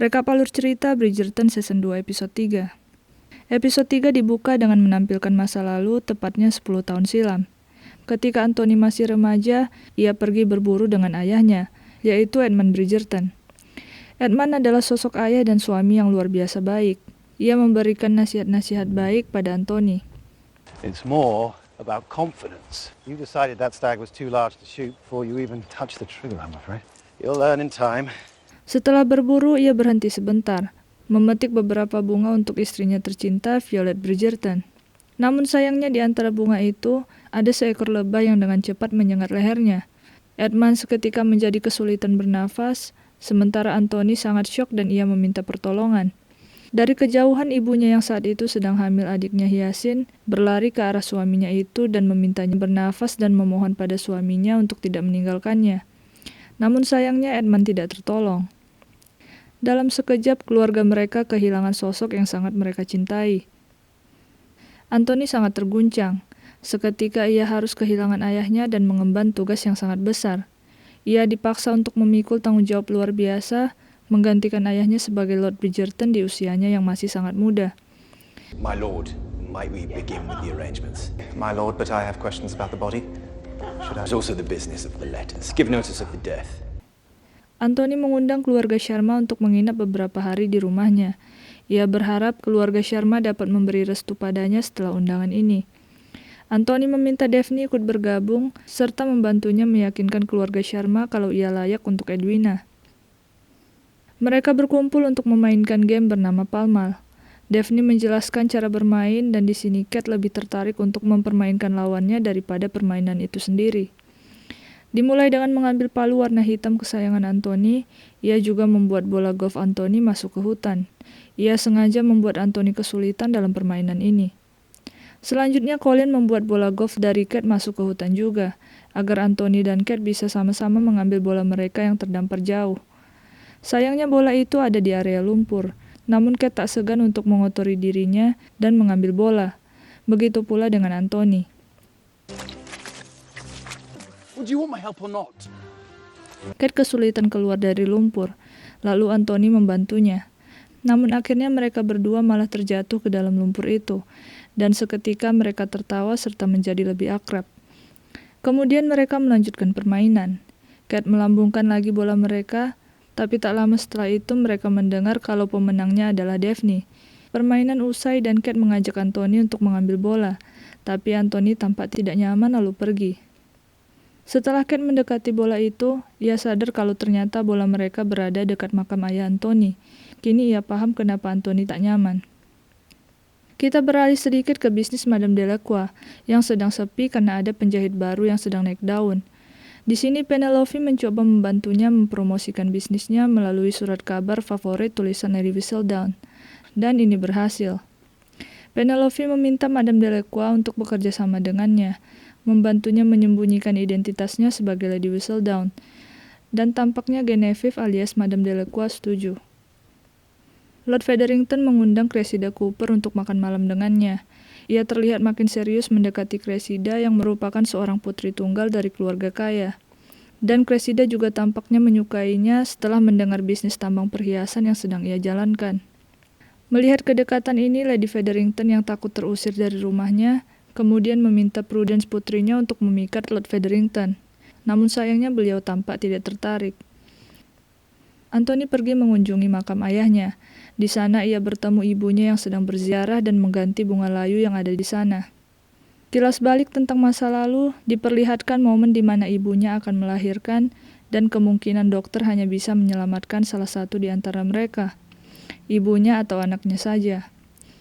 Rekap alur cerita Bridgerton Season 2 Episode 3. Episode 3 dibuka dengan menampilkan masa lalu, tepatnya 10 tahun silam. Ketika Anthony masih remaja, ia pergi berburu dengan ayahnya, yaitu Edmund Bridgerton. Edmund adalah sosok ayah dan suami yang luar biasa baik. Ia memberikan nasihat-nasihat baik pada Anthony. It's more about confidence. You decided that stag was too large to shoot before you even touched the trigger, I'm afraid. You'll learn in time. Setelah berburu, ia berhenti sebentar, memetik beberapa bunga untuk istrinya tercinta, Violet Bridgerton. Namun sayangnya di antara bunga itu, ada seekor lebah yang dengan cepat menyengat lehernya. Edmund seketika menjadi kesulitan bernafas, sementara Anthony sangat syok dan ia meminta pertolongan. Dari kejauhan ibunya yang saat itu sedang hamil adiknya Hyacinth, berlari ke arah suaminya itu dan memintanya bernafas dan memohon pada suaminya untuk tidak meninggalkannya. Namun sayangnya Edmund tidak tertolong. Dalam sekejap, keluarga mereka kehilangan sosok yang sangat mereka cintai. Anthony sangat terguncang. Seketika ia harus kehilangan ayahnya dan mengemban tugas yang sangat besar. Ia dipaksa untuk memikul tanggung jawab luar biasa, menggantikan ayahnya sebagai Lord Bridgerton di usianya yang masih sangat muda. My lord, might we begin with the arrangements? My lord, but I have questions about the body. Should I? There's also the business of the letters. Give notice of the death. Anthony mengundang keluarga Sharma untuk menginap beberapa hari di rumahnya. Ia berharap keluarga Sharma dapat memberi restu padanya setelah undangan ini. Anthony meminta Daphne ikut bergabung, serta membantunya meyakinkan keluarga Sharma kalau ia layak untuk Edwina. Mereka berkumpul untuk memainkan game bernama Palmal. Daphne menjelaskan cara bermain dan di sini Kate lebih tertarik untuk mempermainkan lawannya daripada permainan itu sendiri. Dimulai dengan mengambil palu warna hitam kesayangan Anthony, ia juga membuat bola golf Anthony masuk ke hutan. Ia sengaja membuat Anthony kesulitan dalam permainan ini. Selanjutnya Colin membuat bola golf dari Kate masuk ke hutan juga, agar Anthony dan Kate bisa sama-sama mengambil bola mereka yang terdampar jauh. Sayangnya bola itu ada di area lumpur, namun Kate tak segan untuk mengotori dirinya dan mengambil bola. Begitu pula dengan Anthony. Well, do you want my help or not? Kate kesulitan keluar dari lumpur, lalu Anthony membantunya. Namun akhirnya mereka berdua malah terjatuh ke dalam lumpur itu, dan seketika mereka tertawa serta menjadi lebih akrab. Kemudian mereka melanjutkan permainan. Kate melambungkan lagi bola mereka, tapi tak lama setelah itu mereka mendengar kalau pemenangnya adalah Daphne. Permainan usai dan Kate mengajak Anthony untuk mengambil bola, tapi Anthony tampak tidak nyaman lalu pergi. Setelah Kate mendekati bola itu, ia sadar kalau ternyata bola mereka berada dekat makam ayah Anthony. Kini ia paham kenapa Anthony tak nyaman. Kita beralih sedikit ke bisnis Madame Delacroix, yang sedang sepi karena ada penjahit baru yang sedang naik daun. Di sini Penelope mencoba membantunya mempromosikan bisnisnya melalui surat kabar favorit tulisan Lady Whistledown, dan ini berhasil. Penelope meminta Madame Delacroix untuk bekerja sama dengannya, membantunya menyembunyikan identitasnya sebagai Lady Whistledown, dan tampaknya Genevieve alias Madame Delacroix setuju. Lord Featherington mengundang Cressida Cooper untuk makan malam dengannya. Ia terlihat makin serius mendekati Cressida yang merupakan seorang putri tunggal dari keluarga kaya. Dan Cressida juga tampaknya menyukainya setelah mendengar bisnis tambang perhiasan yang sedang ia jalankan. Melihat kedekatan ini, Lady Featherington yang takut terusir dari rumahnya, kemudian meminta Prudence putrinya untuk memikat Lord Featherington. Namun sayangnya beliau tampak tidak tertarik. Anthony pergi mengunjungi makam ayahnya. Di sana ia bertemu ibunya yang sedang berziarah dan mengganti bunga layu yang ada di sana. Kilas balik tentang masa lalu, diperlihatkan momen di mana ibunya akan melahirkan dan kemungkinan dokter hanya bisa menyelamatkan salah satu di antara mereka, ibunya atau anaknya saja.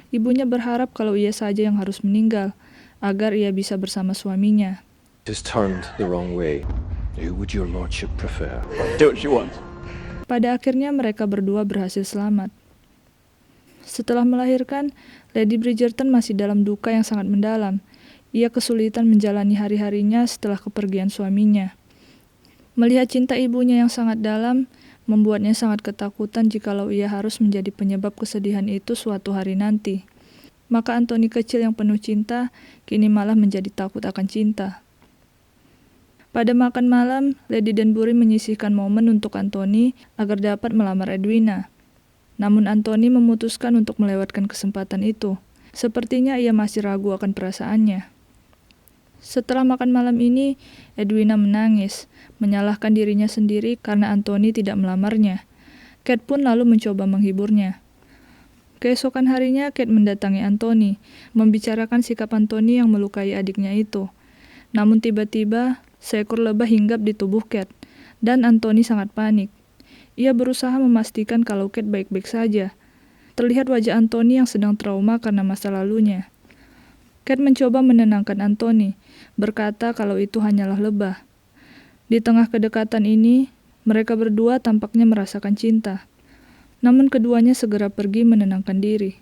Ibunya berharap kalau ia saja yang harus meninggal, agar ia bisa bersama suaminya. Just turned the wrong way. Who would your lordship prefer? Do what you want. Pada akhirnya mereka berdua berhasil selamat. Setelah melahirkan, Lady Bridgerton masih dalam duka yang sangat mendalam. Ia kesulitan menjalani hari-harinya setelah kepergian suaminya. Melihat cinta ibunya yang sangat dalam, membuatnya sangat ketakutan jikalau ia harus menjadi penyebab kesedihan itu suatu hari nanti. Maka Anthony kecil yang penuh cinta, kini malah menjadi takut akan cinta. Pada makan malam, Lady Danbury menyisihkan momen untuk Anthony agar dapat melamar Edwina. Namun Anthony memutuskan untuk melewatkan kesempatan itu. Sepertinya ia masih ragu akan perasaannya. Setelah makan malam ini, Edwina menangis, menyalahkan dirinya sendiri karena Anthony tidak melamarnya. Kate pun lalu mencoba menghiburnya. Keesokan harinya, Kate mendatangi Anthony, membicarakan sikap Anthony yang melukai adiknya itu. Namun tiba-tiba, seekor lebah hinggap di tubuh Kate, dan Anthony sangat panik. Ia berusaha memastikan kalau Kate baik-baik saja. Terlihat wajah Anthony yang sedang trauma karena masa lalunya. Kate mencoba menenangkan Anthony, berkata kalau itu hanyalah lebah. Di tengah kedekatan ini, mereka berdua tampaknya merasakan cinta. Namun keduanya segera pergi menenangkan diri.